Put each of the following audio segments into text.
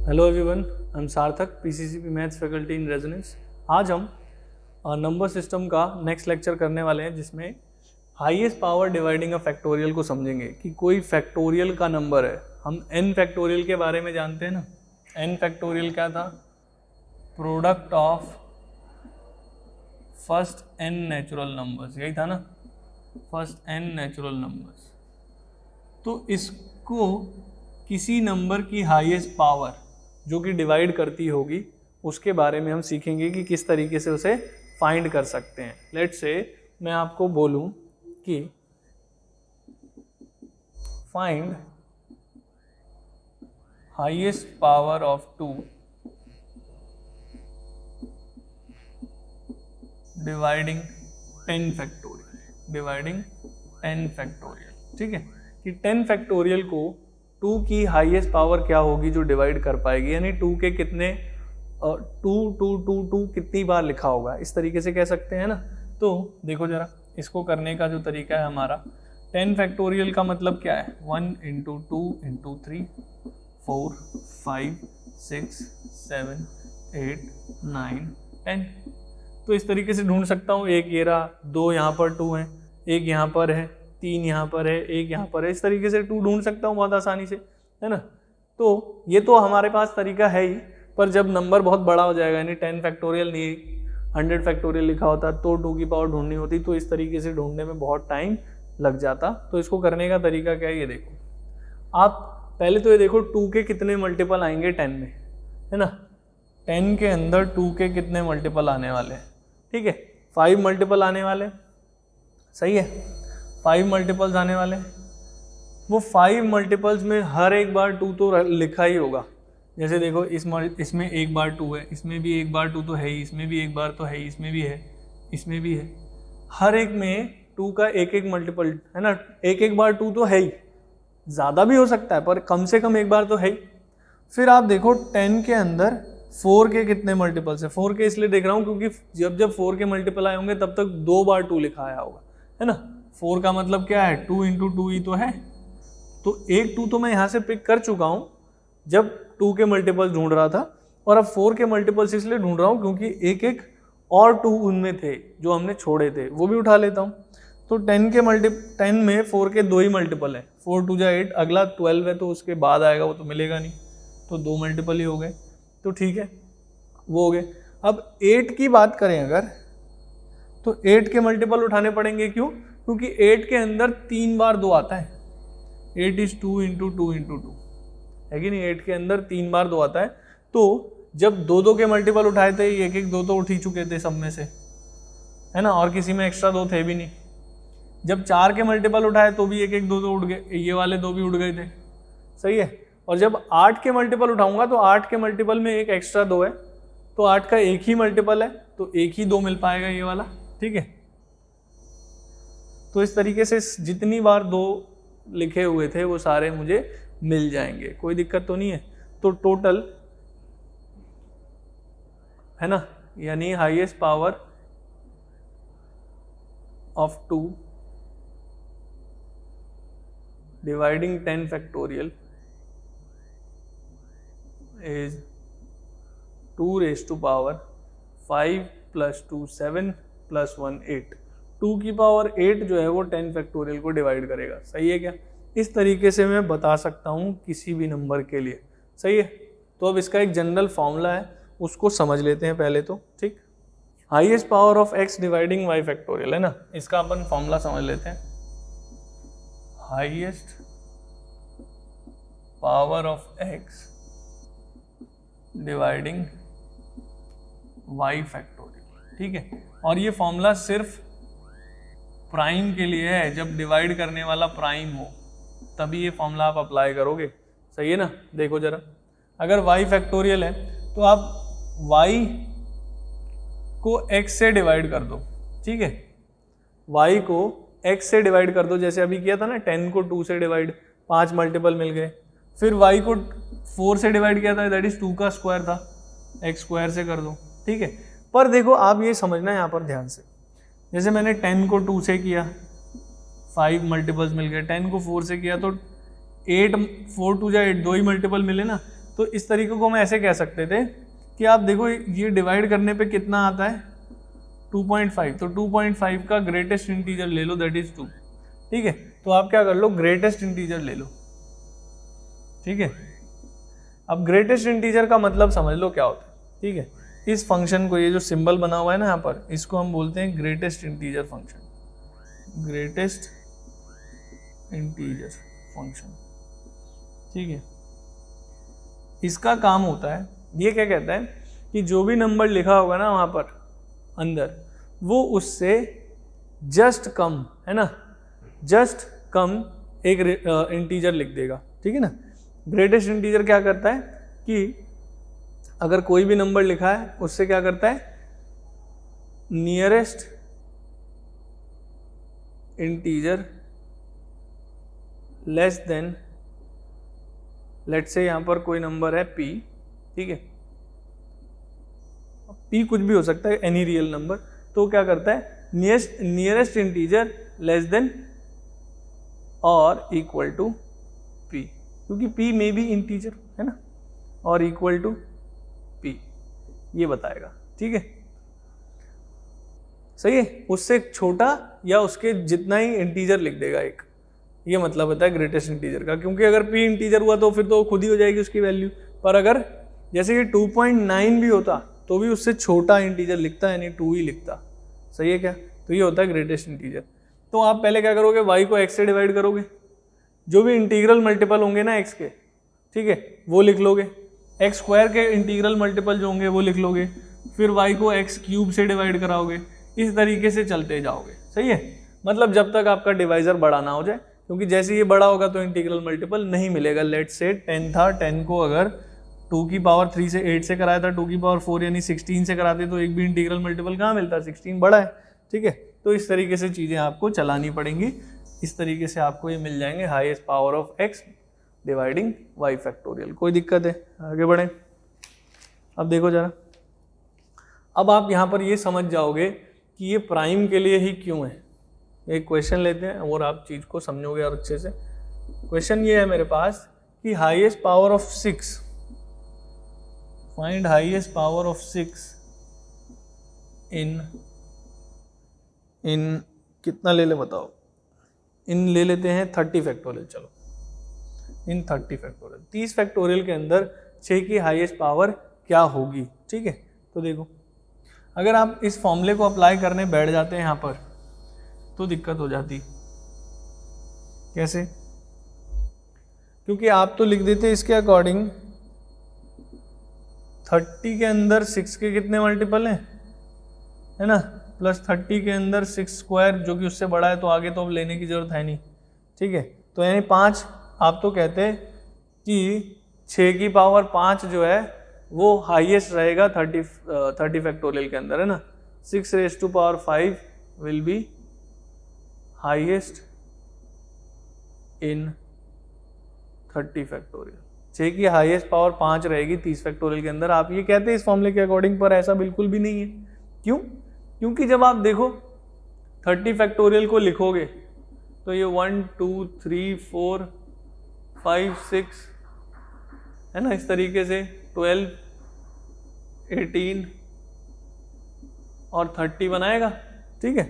Hello everyone, I am सार्थक, PCCP maths faculty in resonance. आज हम नंबर सिस्टम का नेक्स्ट लेक्चर करने वाले हैं, जिसमें highest power dividing a factorial को समझेंगे कि कोई फैक्टोरियल का नंबर है। हम n फैक्टोरियल के बारे में जानते हैं ना। n फैक्टोरियल क्या था? Product of first n natural numbers, यही था ना, फर्स्ट n नेचुरल नंबर्स। तो इसको किसी नंबर की हाईएस्ट पावर जो कि डिवाइड करती होगी उसके बारे में हम सीखेंगे कि किस तरीके से उसे फाइंड कर सकते हैं। लेट्स से मैं आपको बोलूं कि find highest power of 2 dividing 10 factorial, dividing 10 factorial. ठीक है कि 10 फैक्टोरियल को 2 की हाईएस्ट पावर क्या होगी जो डिवाइड कर पाएगी, यानी 2 के कितने 2 कितनी बार लिखा होगा, इस तरीके से कह सकते हैं ना। तो देखो जरा, इसको करने का जो तरीका है हमारा, 10 फैक्टोरियल का मतलब क्या है? 1 इंटू 2 इंटू 3 4 5 6 7 8 9 10। तो इस तरीके से ढूंढ सकता हूँ। एक ये रहा, 2 यहाँ पर 2 हैं, एक यहाँ पर है, 3 यहाँ पर है, एक यहाँ पर है। इस तरीके से 2 ढूंढ सकता हूँ बहुत आसानी से, है ना। तो ये तो हमारे पास तरीका है ही, पर जब नंबर बहुत बड़ा हो जाएगा, यानी 10 फैक्टोरियल नहीं 100 फैक्टोरियल लिखा होता तो 2 की पावर ढूंढनी होती, तो इस तरीके से ढूंढने में बहुत टाइम लग जाता। तो इसको करने का तरीका क्या है, ये देखो। आप पहले तो ये देखो 2 के कितने मल्टीपल आएंगे 10 में, है ना। 10 के अंदर 2 के कितने मल्टीपल आने वाले हैं? ठीक है, 5 मल्टीपल आने वाले, सही है, 5 मल्टीपल्स आने वाले। वो 5 मल्टीपल्स में हर एक बार 2 तो लिखा ही होगा। जैसे देखो, इसमें एक बार 2 है, इसमें भी एक बार 2 तो है ही, इसमें भी एक बार तो है ही, इसमें भी है, इसमें भी है। हर एक में 2 का एक एक मल्टीपल, है ना। एक एक बार 2 तो है ही, ज़्यादा भी हो सकता है पर कम से कम एक बार तो है ही। फिर आप देखो 10 के अंदर 4 के कितने मल्टीपल्स है। 4 के इसलिए देख रहा हूँ क्योंकि जब 4 के मल्टीपल आए होंगे तब तक 2 बार 2 लिखा आया होगा, है ना। 4 का मतलब क्या है? 2 इंटू 2 ही तो है। तो एक 2 तो मैं यहाँ से पिक कर चुका हूँ जब 2 के मल्टीपल्स ढूंढ रहा था, और अब 4 के मल्टीपल्स इसलिए ढूंढ रहा हूँ क्योंकि एक एक और 2 उनमें थे जो हमने छोड़े थे, वो भी उठा लेता हूँ। तो 10 में 4 के 2 ही मल्टीपल है, 4 2 जा 8, अगला 12 है तो उसके बाद आएगा, वो तो मिलेगा नहीं, तो 2 मल्टीपल ही हो गए। तो ठीक है, वो हो गए। अब 8 की बात करें अगर, तो 8 के मल्टीपल उठाने पड़ेंगे। क्यों? क्योंकि 8 के अंदर 3 बार 2 आता है। 8 इज 2 इंटू 2 इंटू 2, है कि नहीं। 8 के अंदर 3 बार 2 आता है। तो जब 2 के मल्टीपल उठाए थे, एक एक 2 तो उठ ही चुके थे सब में से, है ना, और किसी में एक्स्ट्रा 2 थे भी नहीं। जब 4 के मल्टीपल उठाए तो भी एक एक 2 तो उठ गए, ये वाले 2 भी उठ गए थे, सही है। और जब 8 के मल्टीपल उठाऊंगा तो 8 के मल्टीपल में एक एक्स्ट्रा 2 है, तो 8 का एक ही मल्टीपल है, तो एक ही 2 मिल पाएगा, ये वाला। ठीक है, तो इस तरीके से जितनी बार 2 लिखे हुए थे वो सारे मुझे मिल जाएंगे, कोई दिक्कत तो नहीं है। तो टोटल, है ना, यानी highest power of 2 dividing 10 factorial is 2 raised to power 5 plus 2 7 plus 1 8। 2 की पावर 8 जो है वो 10 फैक्टोरियल को डिवाइड करेगा, सही है क्या? इस तरीके से मैं बता सकता हूँ किसी भी नंबर के लिए, सही है। तो अब इसका एक जनरल फॉर्मूला है, उसको समझ लेते हैं पहले तो। ठीक, highest power of x dividing y factorial, है ना, इसका अपन फॉर्मूला समझ लेते हैं। Highest power of x dividing y factorial, ठीक है। और ये फॉर्मूला सिर्फ प्राइम के लिए है, जब डिवाइड करने वाला प्राइम हो तभी ये फॉर्मूला आप अप्लाई करोगे, सही है ना। देखो जरा, अगर y फैक्टोरियल है तो आप y को x से डिवाइड कर दो, ठीक है। y को x से डिवाइड कर दो, जैसे अभी किया था ना, 10 को 2 से डिवाइड, 5 मल्टीपल मिल गए। फिर y को 4 से डिवाइड किया था, दैट इज 2 का स्क्वायर था, x स्क्वायर से कर दो, ठीक है। पर देखो आप ये समझना है यहाँ पर ध्यान से, जैसे मैंने 10 को 2 से किया, 5 मल्टीपल्स मिल गए, 10 को 4 से किया तो 8 4 2 जा 8, 2 ही मल्टीपल मिले ना। तो इस तरीके को हम ऐसे कह सकते थे कि आप देखो ये डिवाइड करने पे कितना आता है 2.5, तो 2.5 का ग्रेटेस्ट इंटीजर ले लो, दैट इज 2। ठीक है, तो आप क्या कर लो, ग्रेटेस्ट इंटीजर ले लो। ठीक है, अब ग्रेटेस्ट इंटीजर का मतलब समझ लो क्या होता है। ठीक है, इस फंक्शन को, ये जो सिंबल बना हुआ है ना यहाँ पर, इसको हम बोलते हैं greatest integer function, greatest integer function. ठीक है, इसका काम होता है, ये क्या कहता है कि जो भी नंबर लिखा होगा ना वहाँ पर अंदर, वो उससे जस्ट कम, है ना, जस्ट कम एक इंटीजर लिख देगा। ठीक है ना, ग्रेटेस्ट इंटीजर क्या करता है कि अगर कोई भी नंबर लिखा है उससे क्या करता है, nearest integer less than, let's say यहां पर कोई नंबर है p। ठीक है, p कुछ भी हो सकता है, एनी रियल नंबर, तो क्या करता है, नियरेस्ट इंटीजर लेस देन और इक्वल टू p, क्योंकि p में भी इंटीजर है ना, और इक्वल टू p ये बताएगा। ठीक है, सही है, उससे छोटा या उसके जितना ही इंटीजर लिख देगा एक, ये मतलब होता है ग्रेटेस्ट इंटीजर का, क्योंकि अगर p इंटीजर हुआ तो फिर तो खुद ही हो जाएगी उसकी वैल्यू, पर अगर जैसे ये 2.9 भी होता तो भी उससे छोटा इंटीजर लिखता, यानी 2 ही लिखता। सही है क्या, तो ये होता है ग्रेटेस्ट इंटीजर। तो आप पहले क्या करोगे, y को x से डिवाइड करोगे, जो भी इंटीग्रल मल्टीपल होंगे ना x के, ठीक है, वो लिख लोगे, x स्क्वायर के इंटीग्रल मल्टीपल जो होंगे वो लिख लोगे, फिर y को x क्यूब से डिवाइड कराओगे, इस तरीके से चलते जाओगे। सही है, मतलब जब तक आपका डिवाइजर बड़ा ना हो जाए, क्योंकि जैसे ये बड़ा होगा तो इंटीग्रल मल्टीपल नहीं मिलेगा। लेट्स से 10 था, 10 को अगर 2 की पावर 3 से 8 से कराया था, 2 की पावर 4 यानी 16 से कराते तो एक भी इंटीग्रल मल्टीपल कहाँ मिलता, 16 बड़ा है। ठीक है, तो इस तरीके से चीज़ें आपको चलानी पड़ेंगी, इस तरीके से आपको ये मिल जाएंगे highest power of x dividing y factorial. कोई दिक्कत है, आगे बढ़ें। अब देखो जरा, अब आप यहाँ पर ये समझ जाओगे कि ये प्राइम के लिए ही क्यों है। एक क्वेश्चन लेते हैं और आप चीज़ को समझोगे और अच्छे से। क्वेश्चन ये है मेरे पास कि highest power of 6, find highest power of 6 इन कितना ले ले बताओ, इन ले लेते हैं 30 फैक्टोरियल। चलो इन 30 फैक्टोरियल, 30 फैक्टोरियल के अंदर 6 की हाईएस्ट पावर क्या होगी। ठीक है, तो देखो अगर आप इस फॉर्मूले को अप्लाई करने बैठ जाते हैं यहाँ पर तो दिक्कत हो जाती। कैसे, क्योंकि आप तो लिख देते इसके अकॉर्डिंग 30 के अंदर 6 के कितने मल्टीपल हैं, है ना, प्लस 30 के अंदर 6 स्क्वायर जो कि उससे बड़ा है, तो आगे तो अब लेने की जरूरत है नहीं। ठीक है, तो यानी 5, आप तो कहते हैं कि 6 की पावर 5 जो है वो हाईएस्ट रहेगा 30 फैक्टोरियल के अंदर, है ना। 6 raised to power 5 will be highest in 30 factorial. 6 की हाईएस्ट पावर 5 रहेगी 30 फैक्टोरियल के अंदर। आप ये कहते हैं इस फॉर्मूले के अकॉर्डिंग, पर ऐसा बिल्कुल भी नहीं है। क्यों, क्योंकि जब आप देखो 30 फैक्टोरियल को लिखोगे तो ये 1 2 3 4 5 6 है ना, इस तरीके से 12 18 और 30 बनाएगा। ठीक है,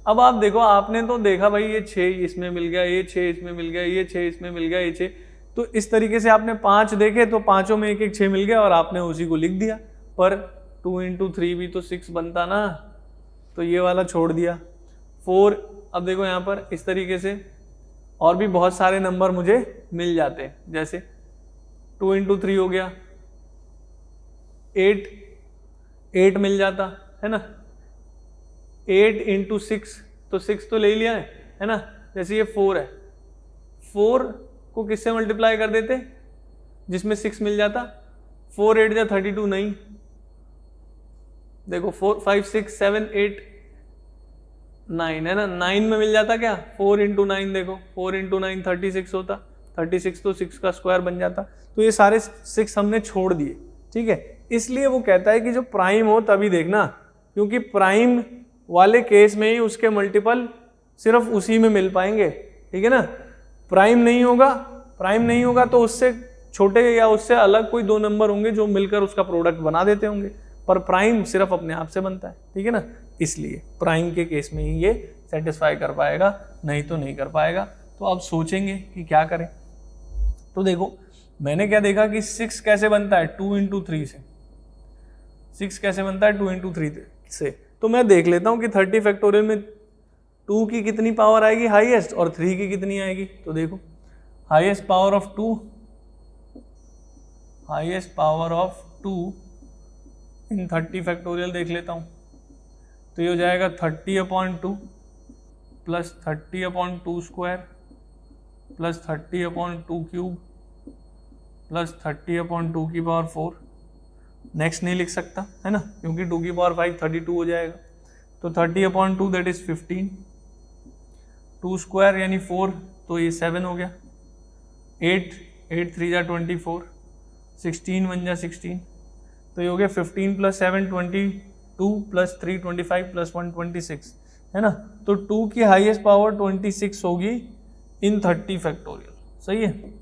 अब आप देखो, आपने तो देखा भाई ये 6 इसमें मिल गया, ये 6 इसमें मिल गया, ये 6 इसमें मिल गया, ये 6, तो इस तरीके से आपने 5 देखे तो पांचों में एक एक 6 मिल गया और आपने उसी को लिख दिया। पर 2 × 3 भी तो 6 बनता ना, तो ये वाला छोड़ दिया। 4, अब देखो यहाँ पर इस तरीके से और भी बहुत सारे नंबर मुझे मिल जाते हैं, जैसे 2 × 3 हो गया, 8 मिल जाता है ना, 8 × 6 तो 6 तो ले ही लिया है ना। जैसे ये 4 है, 4 को किससे मल्टीप्लाई कर देते जिसमें 6 मिल जाता, 4 8 या 32, नहीं, देखो 4 5 6 7 8 9 है ना, 9 में मिल जाता क्या, 4 × 9, देखो 4 × 9 36 होता, 36 तो 6 का स्क्वायर बन जाता। तो ये सारे 6 हमने छोड़ दिए। ठीक है, इसलिए वो कहता है कि जो प्राइम हो तभी देखना, क्योंकि प्राइम वाले केस में ही उसके मल्टीपल सिर्फ उसी में मिल पाएंगे। ठीक है ना, प्राइम नहीं होगा तो उससे छोटे या उससे अलग कोई दो नंबर होंगे जो मिलकर उसका प्रोडक्ट बना देते होंगे, पर प्राइम सिर्फ अपने आप से बनता है, ठीक है ना। इसलिए प्राइम के केस में ही ये सेटिस्फाई कर पाएगा, नहीं तो नहीं कर पाएगा। तो अब सोचेंगे कि क्या करें। तो देखो मैंने क्या देखा कि 6 कैसे बनता है 2 इंटू 3 से, 6 कैसे बनता है 2 इंटू 3 से। तो मैं देख लेता हूं कि 30 फैक्टोरियल में 2 की कितनी पावर आएगी हाईएस्ट और 3 की कितनी आएगी। तो देखो highest power of 2 in 30 factorial देख लेता हूं। तो ये हो जाएगा 30/2 plus 30/2 square plus 30/2 cube plus 30/2 की पावर 4। नेक्स्ट नहीं लिख सकता है ना, क्योंकि 2 की पावर 5 32 हो जाएगा। तो 30/2 दैट इज 15, 2 स्क्वायर यानी 4, तो ये 7 हो गया। 8 3 जा 24, 16 1 जा 16, तो ये हो गया 15 प्लस 7 22 प्लस 3 25 प्लस 1 26, है ना। तो 2 की हाईएस्ट पावर 26 होगी इन 30 फैक्टोरियल, सही है।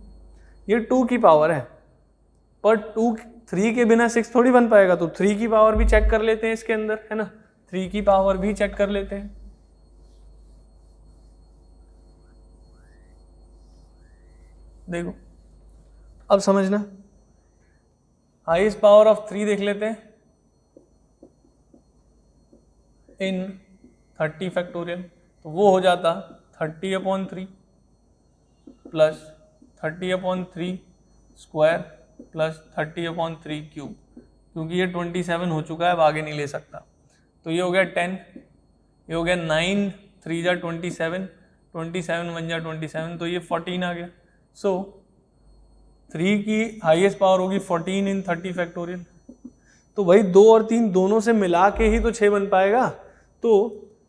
ये 2 की पावर है, पर 3 के बिना 6 थोड़ी बन पाएगा। तो 3 की पावर भी चेक कर लेते हैं इसके अंदर, है ना। 3 की पावर भी चेक कर लेते हैं। देखो अब समझना, हाईएस्ट पावर ऑफ 3 देख लेते हैं इन 30 फैक्टोरियल। तो वो हो जाता 30/3 प्लस 30/3 स्क्वायर प्लस 30/3 क्यूब, क्योंकि ये 27 हो चुका है, अब आगे नहीं ले सकता। तो ये हो गया 10, ये हो गया 9 3 जा 27, 27 1 जा 27, तो ये 14 आ गया। सो 3 की हाईएस्ट पावर होगी 14 इन 30 फैक्टोरियल। तो भाई 2 और 3 दोनों से मिला के ही तो 6 बन पाएगा। तो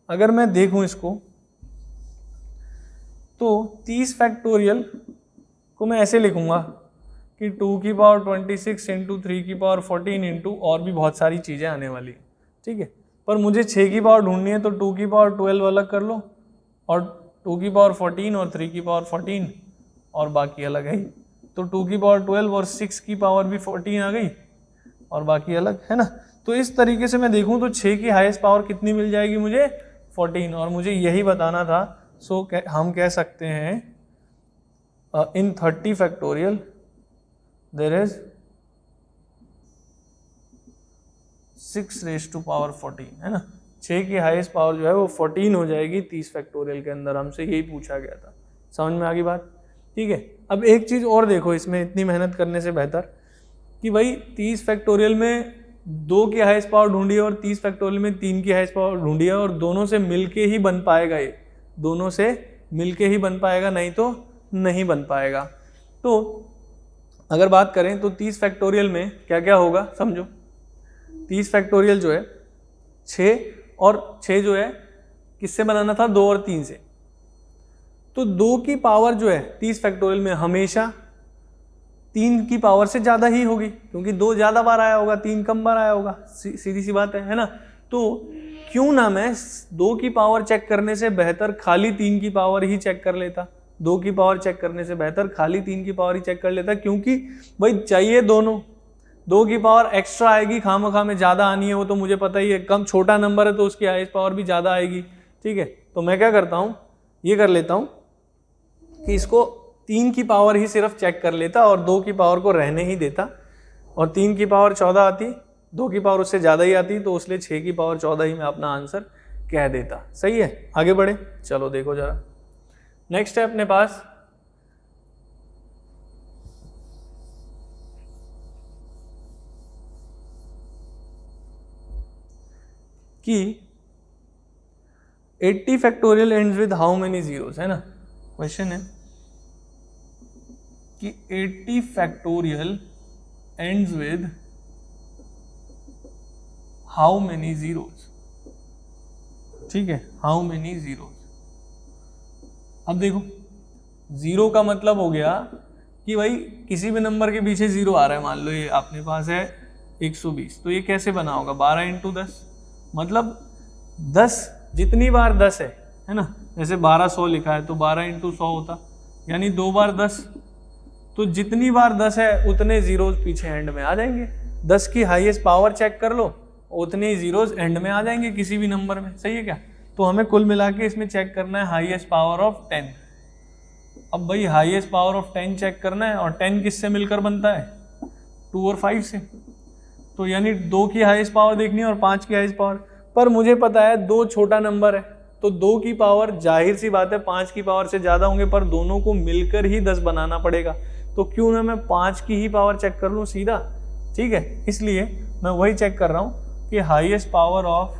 अगर मैं देखूं इसको, तो 30 फैक्टोरियल को मैं ऐसे लिखूंगा कि 2 की पावर 26 इंटू 3 की पावर 14 इंटू और भी बहुत सारी चीज़ें आने वाली, ठीक है। पर मुझे 6 की पावर ढूंढनी है, तो 2 की पावर 12 अलग कर लो और 2 की पावर 14 और 3 की पावर 14 और बाकी अलग है। तो 2 की पावर 12 और 6 की पावर भी 14 आ गई और बाकी अलग, है ना। तो इस तरीके से मैं देखूं तो 6 की हाईएस्ट पावर कितनी मिल जाएगी मुझे 14, और मुझे यही बताना था। सो हम कह सकते हैं in 30 factorial there is 6 raised to power 14, है ना। 6 की हाईएस्ट पावर जो है वो 14 हो जाएगी 30 फैक्टोरियल के अंदर। हमसे यही पूछा गया था, समझ में आ गई बात, ठीक है। अब एक चीज़ और देखो इसमें, इतनी मेहनत करने से बेहतर कि भाई 30 फैक्टोरियल में 2 की हाईएस्ट पावर ढूंढी है और 30 फैक्टोरियल में 3 की हाईएस्ट पावर ढूंढी है, और दोनों से मिलके ही बन पाएगा, ये दोनों से मिलके ही बन पाएगा, नहीं तो नहीं बन पाएगा। तो अगर बात करें तो 30 फैक्टोरियल में क्या क्या होगा समझो। 30 फैक्टोरियल जो है 6 और 6 जो है किससे बनाना था, 2 और 3 से। तो 2 की पावर जो है 30 फैक्टोरियल में हमेशा 3 की पावर से ज़्यादा ही होगी, क्योंकि 2 ज़्यादा बार आया होगा, 3 कम बार आया होगा, सीधी सी बात है ना। तो क्यों ना मैं 2 की पावर चेक करने से बेहतर खाली 3 की पावर ही चेक कर लेता। 2 की पावर चेक करने से बेहतर खाली 3 की पावर ही चेक कर लेता, क्योंकि भाई चाहिए दोनों। 2 की पावर एक्स्ट्रा आएगी, खामखा में ज़्यादा आनी है, वो तो मुझे पता ही है। कम छोटा नंबर है तो उसकी हाईएस्ट पावर भी ज़्यादा आएगी, ठीक है। तो मैं क्या करता हूँ, ये कर लेता हूँ कि इसको 3 की पावर ही सिर्फ चेक कर लेता और 2 की पावर को रहने ही देता, और 3 की पावर 14 आती, 2 की पावर उससे ज़्यादा ही आती, तो इसलिए 6 की पावर 14 ही मैं अपना आंसर कह देता। सही है, आगे बढ़े, चलो देखो जरा। नेक्स्ट है अपने पास कि 80 factorial ends with how many zeros, है ना। क्वेश्चन है कि 80 factorial ends with how many zeros, ठीक है, हाउ मेनी जीरोस। अब देखो जीरो का मतलब हो गया कि भाई किसी भी नंबर के पीछे जीरो आ रहा है। मान लो ये अपने पास है 120, तो ये कैसे बना होगा 12 इंटू 10, मतलब 10 जितनी बार 10 है ना। जैसे 1200 लिखा है तो 12 इंटू 100 होता, यानी 2 बार 10, तो तो जितनी बार 10 है उतने जीरोस पीछे एंड में आ जाएंगे। 10 की हाईएस्ट पावर चेक कर लो, उतने ही जीरोस एंड में आ जाएंगे किसी भी नंबर में, सही है क्या? तो हमें कुल मिला के इसमें चेक करना है हाईएस्ट पावर ऑफ 10। अब भाई हाईएस्ट पावर ऑफ 10 चेक करना है, और 10 किससे मिलकर बनता है? 2 और 5 से। तो यानी 2 की हाईएस्ट पावर देखनी है और 5 की हाईएस्ट पावर। पर मुझे पता है 2 छोटा नंबर है, तो 2 की पावर जाहिर सी बात है 5 की पावर से ज़्यादा होंगे, पर दोनों को मिलकर ही 10 बनाना पड़ेगा। तो क्यों ना मैं 5 की ही पावर चेक कर लूँ सीधा, ठीक है? इसलिए मैं वही चेक कर रहा हूँ कि highest power of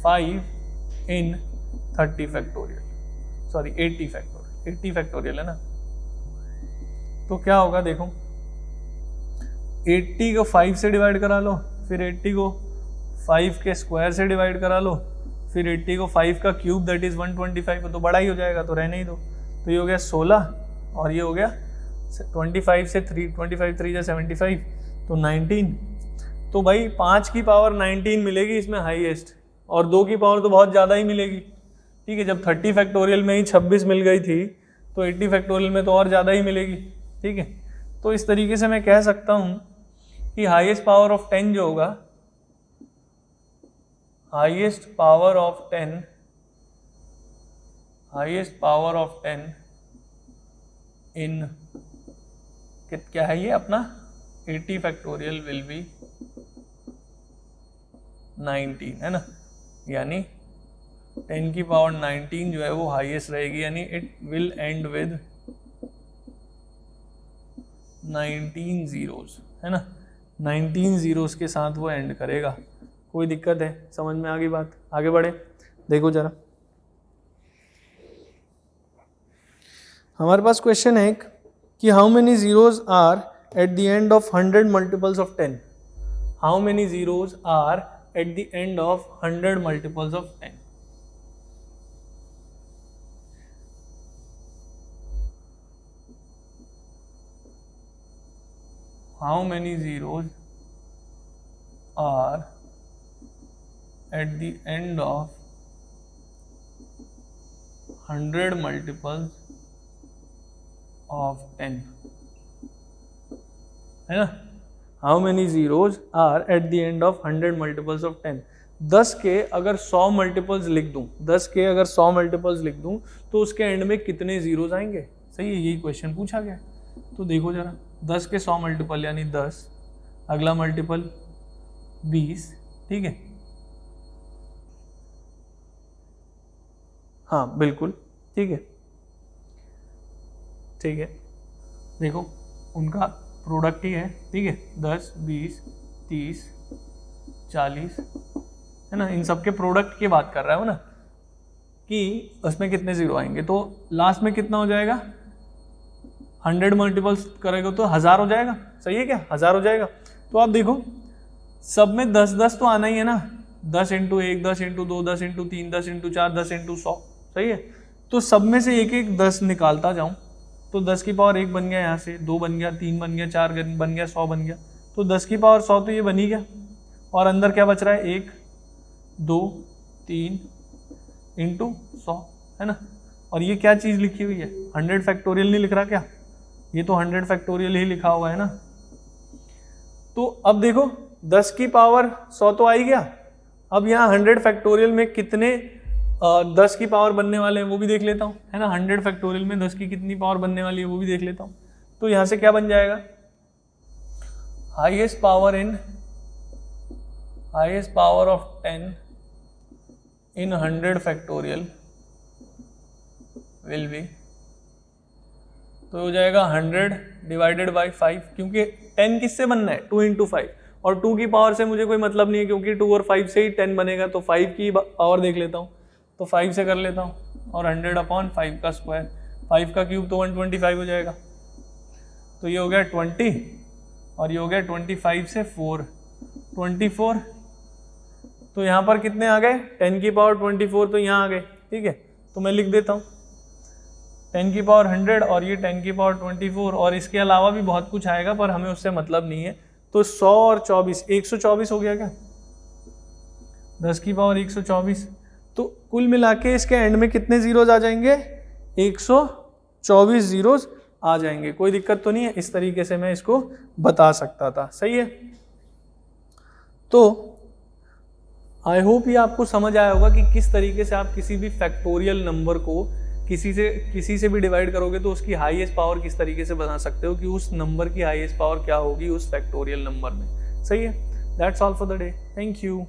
5 in 30 factorial, sorry 80 factorial, 80 factorial है ना। तो क्या होगा देखो, 80 को 5 से डिवाइड करा लो, फिर 80 को 5 के स्क्वायर से डिवाइड करा लो, फिर 80 को 5 का क्यूब दैट इज 125, तो बड़ा ही हो जाएगा, तो रहने ही दो। तो ये हो गया 16 और ये हो गया 25 से 3, 25 3 जा 75, तो 19। तो भाई 5 की पावर 19 मिलेगी इसमें हाईएस्ट, और 2 की पावर तो बहुत ज़्यादा ही मिलेगी, ठीक है? जब 30 फैक्टोरियल में ही 26 मिल गई थी, तो 80 फैक्टोरियल में तो और ज़्यादा ही मिलेगी, ठीक है? तो इस तरीके से मैं कह सकता हूँ कि हाईएस्ट पावर ऑफ 10 जो होगा, हाईएस्ट पावर ऑफ 10 इन क्या है ये अपना 80 फैक्टोरियल विल बी 19, है ना? यानी 10 की पावर 19 जो है वो हाईएस्ट रहेगी, यानी it will and with 19 zeros, है ना? 19 जीरोस के साथ वो एंड करेगा। कोई दिक्कत है? समझ में आ गई बात? आगे बढ़े, देखो जरा। हमारे पास क्वेश्चन है कि how many zeros are at the end of 100 multiples of 10। How many zeros are at the end of 100 multiples of 10। How many zeros are at the end of 100 multiples of 10, है ना? How many zeros are at the end of 100 multiples of 10? 10 के अगर 100 multiples लिख दूं, 10 के अगर 100 multiples लिख दूं, तो उसके एंड में कितने जीरोस आएंगे? सही है, यही क्वेश्चन पूछा गया। तो देखो जरा, 10 के 100 मल्टीपल यानी 10, अगला मल्टीपल 20, ठीक है? हाँ बिल्कुल, ठीक है, ठीक है। देखो उनका प्रोडक्ट ही है, ठीक है? 10, 20, 30, 40, है ना? इन सब के प्रोडक्ट की बात कर रहा है ना, कि उसमें कितने जीरो आएंगे। तो लास्ट में कितना हो जाएगा? 100 मल्टीपल्स करेगा तो 1000 हो जाएगा, सही है क्या? 1000 हो जाएगा। तो आप देखो सब में 10-10 तो आना ही है ना, 10 into 1, 10 into 2, 10 into 3, 10 into 4, 10 into 100, सही है? तो सब में से एक एक 10 निकालता जाऊं, तो 10 की पावर 1 बन गया, यहाँ से 2 बन गया, 3 बन गया, 4 बन गया, 100 बन गया। तो 10 की पावर 100 तो ये बन ही गया, और अंदर क्या बच रहा है? 1, 2, 3 इंटू 100, है ना? और ये क्या चीज़ लिखी हुई है? 100 फैक्टोरियल नहीं लिख रहा क्या? ये तो 100 फैक्टोरियल ही लिखा हुआ है ना। तो अब देखो 10 की पावर 100 तो आ ही गया। अब यहाँ 100 फैक्टोरियल में कितने 10 की पावर बनने वाले हैं वो भी देख लेता हूँ, है ना? 100 फैक्टोरियल में 10 की कितनी पावर बनने वाली है वो भी देख लेता हूँ। तो यहाँ से क्या बन जाएगा? Highest power of 10 in 100 factorial will be, तो हो जाएगा 100 डिवाइडेड बाई 5, क्योंकि 10 किससे बनना है? 2 इंटू 5, और 2 की पावर से मुझे कोई मतलब नहीं है, क्योंकि 2 और 5 से ही 10 बनेगा। तो 5 की पावर देख लेता हूँ, तो 5 से कर लेता हूँ, और 100 अपॉन 5 का स्क्वायर, 5 का क्यूब तो 125 हो जाएगा। तो ये हो गया 20, और ये हो गया 25 से 4, 24। तो यहाँ पर कितने आ गए? 10 की पावर 24 तो यहाँ आ गए, ठीक है? तो मैं लिख देता हूँ 10 की पावर 100 और ये 10 की पावर 24, और इसके अलावा भी बहुत कुछ आएगा पर हमें उससे मतलब नहीं है। तो 100 और 24, 124 हो गया क्या? 10 की पावर 124। तो कुल मिला के इसके एंड में कितने जीरोज आ जाएंगे? 124 जीरोस आ जाएंगे, कोई दिक्कत तो नहीं है। इस तरीके से मैं इसको बता सकता था, सही है। तो आई होप ये आपको समझ आया होगा कि किस तरीके से आप किसी भी फैक्टोरियल नंबर को किसी से भी डिवाइड करोगे तो उसकी हाईएस्ट पावर किस तरीके से बना सकते हो, कि उस नंबर की हाईएस्ट पावर क्या होगी उस फैक्टोरियल नंबर में, सही है। That's all for the day, thank you.